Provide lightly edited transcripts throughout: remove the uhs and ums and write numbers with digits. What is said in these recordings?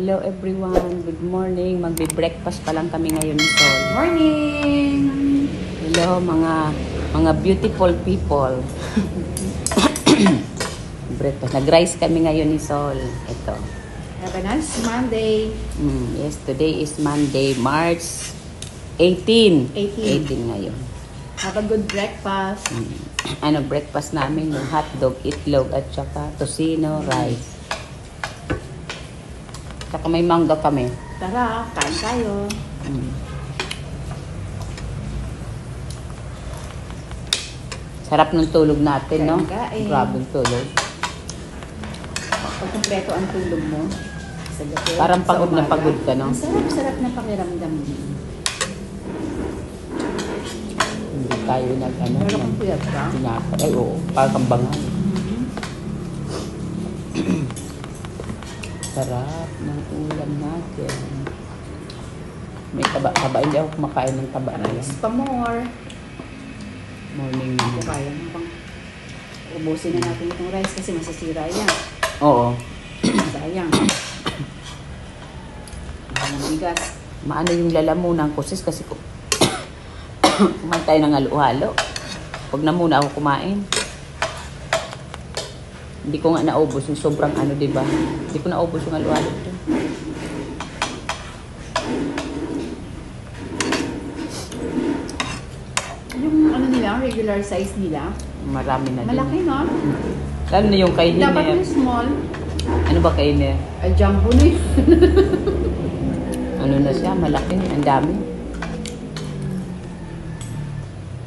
Hello everyone, good morning. Magbe-breakfast pa lang kami ngayon ni Sol. Morning! Hello mga beautiful people. Breakfast. Nag-rice kami ngayon ni Sol. Ito. Have a nice Monday. Yes, today is Monday, March 18. 18 ngayon. Have a good breakfast. Ano breakfast namin? Yung hotdog, itlog at saka tocino, rice. Saka may mangga kami. Tara, kain tayo. Sarap ng tulog natin, no? Kain. Grabe ang tulog. Pag kumpleto ang tulog mo. Sa gabi, Parang sa pagod na umaga. pagod ka, no? Ang sarap-sarap na pakiramdam mo. Hindi tayo nag-ano. Pero kung puyat ka, Ay, oo. Parang bangal. Sarap ng ulam natin. May taba. Hindi ako kumakain ng taba na yan. rice pa more. Morning. Hindi kaya mo bang ubusin na natin itong rice kasi masasira yan. Oo. Sayang. Ang bigas. Maano yung lalamunan ko sis kasi kumain tayo ng halo-halo. Pag na muna ako kumain. Hindi ko nga naubos yung sobrang ano, diba? Hindi ko naubos yung halo-halo. Yung ano nila, regular size nila. Marami na din. Malaki, no? Lalo na yung kay Dapat Hiner. yung small. Ano ba kay Hiner? Ay, jumbo na yun. Ano na siya? Malaki. Ang dami.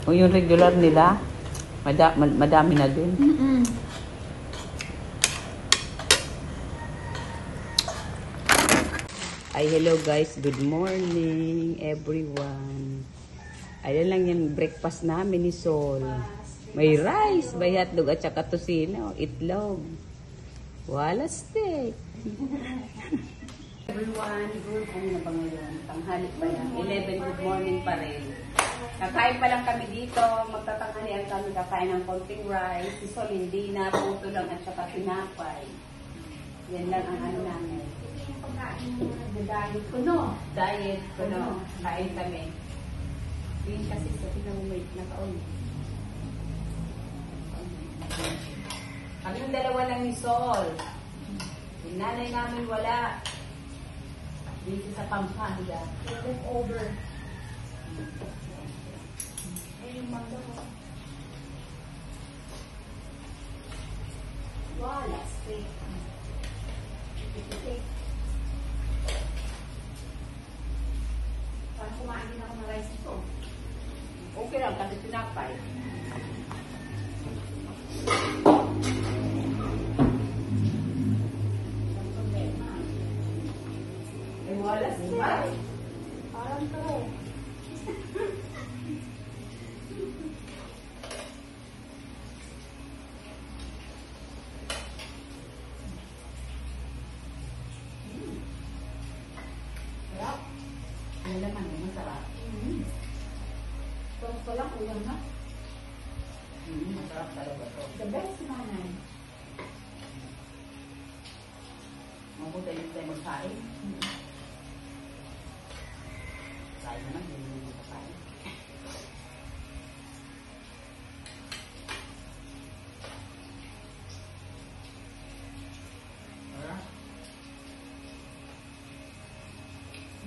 O yung regular nila, madami na din. Ay, hello guys. Good morning, everyone. Ayan lang yung breakfast namin ni Sol. May rice, may hotdog at saka tocino, itlog. Wala steak. Everyone, good. Ano na ba ngayon? Tanghali pa yan. 11, good morning pa rin. Kakain pa lang kami dito. Magtatanghalian kami, kakain ng konting rice. Si Sol hindi na, puto lang at saka tinapay. Yan lang ang ano namin. Diet ko, no? Diet ko, no? Kain kami. Yun kasi sa pinamumait na taon. Kami yung dalawa lang ni Sol. Yung nanay namin wala. Dito sa Pampanga. Left over. Ay, yung mangga ko. Wala, straight. Parang kumain din ako ng rice ito. Okay lang, kasi tinapay. Eh, wala siya. Parang to. Sarap. Ano naman, masarap. Tapos pa lang, ulam na. Masarap talaga to. The best nanay. Mabuti yung tayo magkain. Kain naman, hindi mo magkain.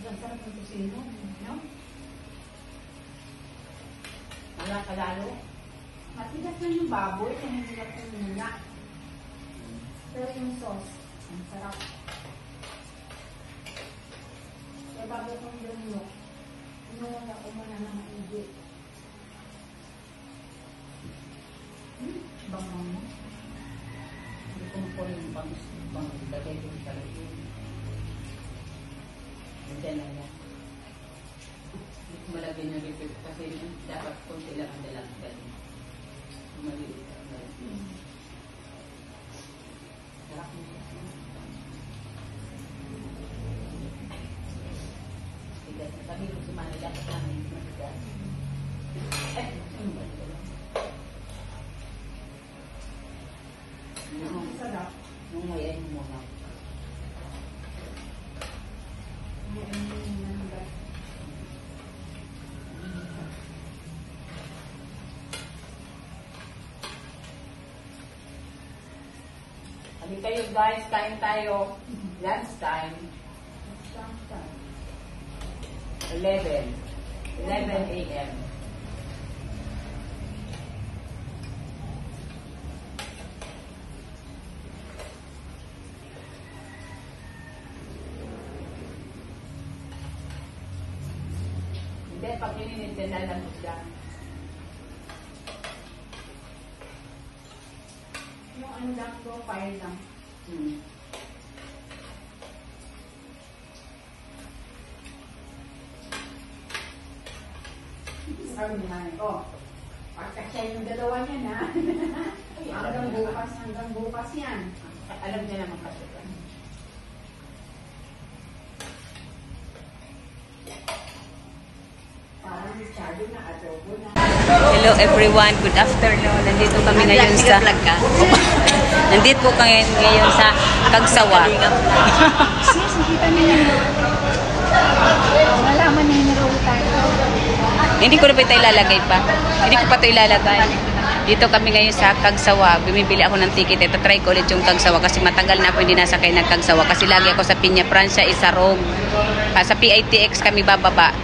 Ang sarap ng kusino, no? Wala ka lalo. Matigas lang yung baboy, kaya hindi lang yung muna. Pero yung sauce, ang sarap. Kaya bago kong ganyo, inuwan ako muna ng maigi. Bangang mo. Hindi ko po yung bang lagay ko sa lagay. Hindi na yan. Hindi ko malagyan yung repeat kasi dapat konti lang ang dalang galing. Maliit ang galing. Sarap mo siya. Sabi ko si Manny, dapat namin matigas. Ano ba ito? Sarap. Nung ngayon mo na. Hindi kayo guys, kain tayo. Lunch time. 11 a.m. Hindi, pag pininit din lalambot yan. Yung ano lang, profile lang. Oh, pagkasya yung dalawa niya na. hanggang bukas yan. Alam niya naman kasi. Parang masyado na adobo na. Hello everyone, good afternoon. Nandito kami ngayon sa Nandito po kami ngayon sa Kagsawa. Sis, nakita niyo yun. Nalaman niya yung roll tayo. Hindi ko na ba ito ilalagay pa? Hindi ko pa ito ilalagay. Dito kami ngayon sa Kagsawa. Bumibili ako ng ticket. Ito try ko ulit yung Kagsawa kasi matagal na ako hindi nasakay ng Kagsawa kasi lagi ako sa Piña Francia, Isarog. Sa PITX kami bababa.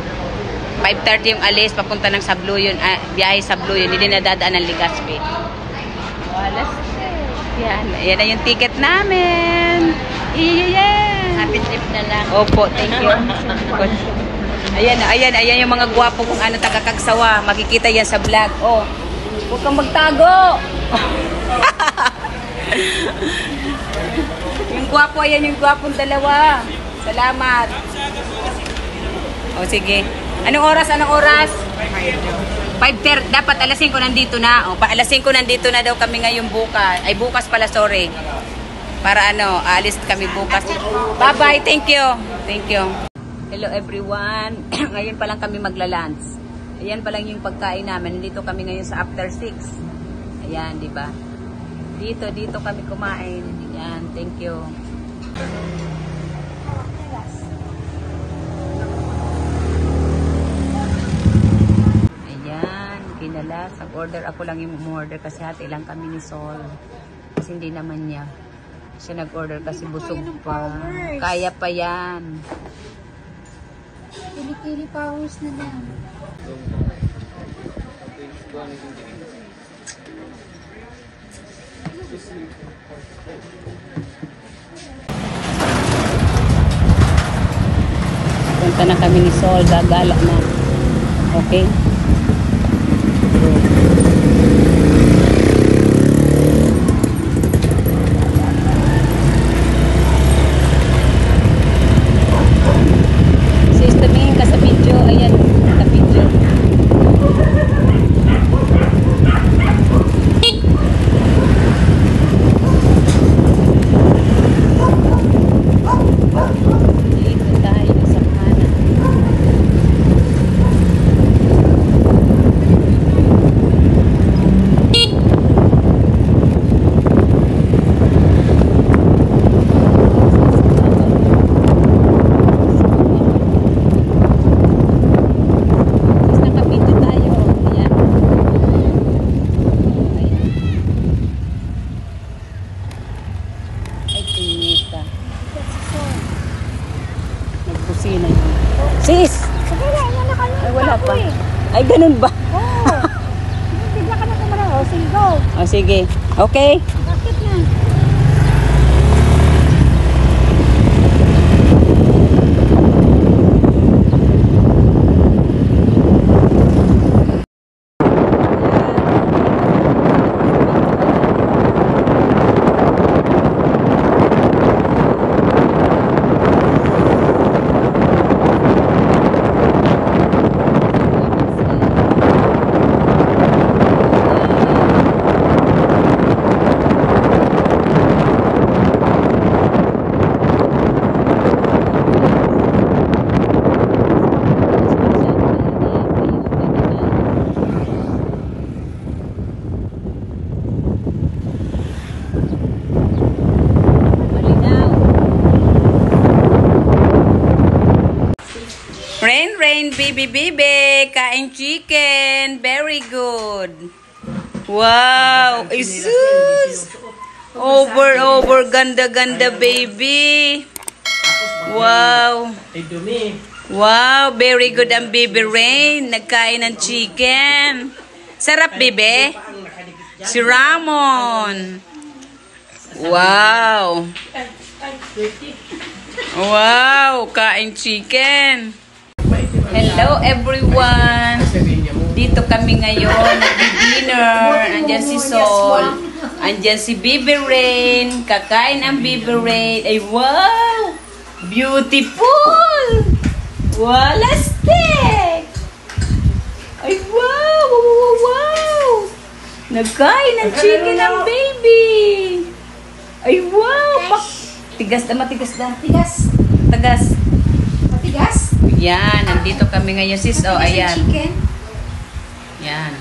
5:30 yung alis, papunta ng Sabloyon, biyahe Sabloyon, hindi nadadaan ng Legazpi. Walas. Yan, yan na yung ticket namin. Yeah. Happy trip na lang. Opo, thank you. Ayan yung mga gwapo kung ano taga-Kagsawa. Makikita yan sa vlog. Oh, huwag kang magtago. Yung gwapo, ayan yung gwapong dalawa. Salamat. O, sige. Anong oras? 5:30. Dapat alas 5 nandito na. O, alas 5 nandito na daw kami ngayong bukas. Ay, bukas pala, sorry. Para aalis kami bukas. Bye-bye. Thank you. Thank you. Hello everyone. Ngayon pa lang kami magla-lunch. Ayan pa lang yung pagkain namin. Nandito kami ngayon sa after 6. Ayan, di ba? Dito kami kumain. Ayan, thank you. Kinalas. Nag-order ako lang yung order kasi hati lang kami ni Sol. Kasi hindi naman niya. Siya nag-order kasi busog pa. Kaya pa yan. Kili-kili powers na lang. Punta na kami ni Sol. Gagala na. Okay? Sis, tumingin ka sa video. Ayan, sa video. Dito tayo sa kanan. Nagkusina yun. Sis! Sige na, yan na kami. Ay, wala pa. Ay, ganun ba? Oo. Bigla ka na tumara. O, sige, go. O, sige. Okay? Bakit na? Rain, baby, kain chicken. Very good. Wow, Jesus. Over, ganda, baby. Wow. Ay, dumi. Wow, very good ang Baby Rain. Nagkain ng chicken. Sarap, bebe. Si Ramon. Wow. Wow, kain chicken. Hello, everyone. Dito kami ngayon, nag-dinner. Andyan si Sol. Andyan si Baby Rain. Kakain ang Baby Rain. Ay, wow! Beautiful! Walastik! Ay, wow! Wow! Nagkain ng chicken ang baby! Ay, wow! Tigas na, matigas na. Tigas. Tagas. Matigas. Yan, nandito kami ngayon, sis. Oh, ayan. Chicken. Yan.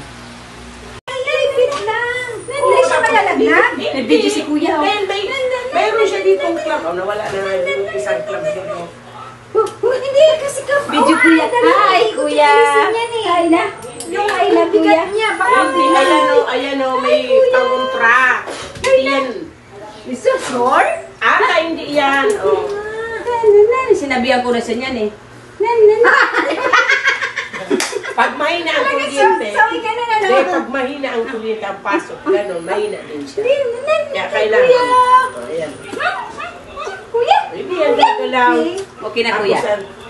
Lipit lang. Hindi siya malalaglag. Nag-video si kuya. Mayroon siya ditong club. Oh, nawala na yung isang club dito. Hindi, kasi ka. Video kuya. Hi, kuya. Ayla. Yung Ayla, kuya. niya. Baka Ayan o, may panguntra. Hindi yan. Mr. Flor? Hindi yan. Oh. Sinabihan ko na sa niyan eh. Pag mahina ang kuryente, pag mahina ang kuryente ang pasok, gano'n, mahina din siya. Kaya kailangan. Ayan. Kuya. Hindi yan dito lang. Okay na kuya. Tapos,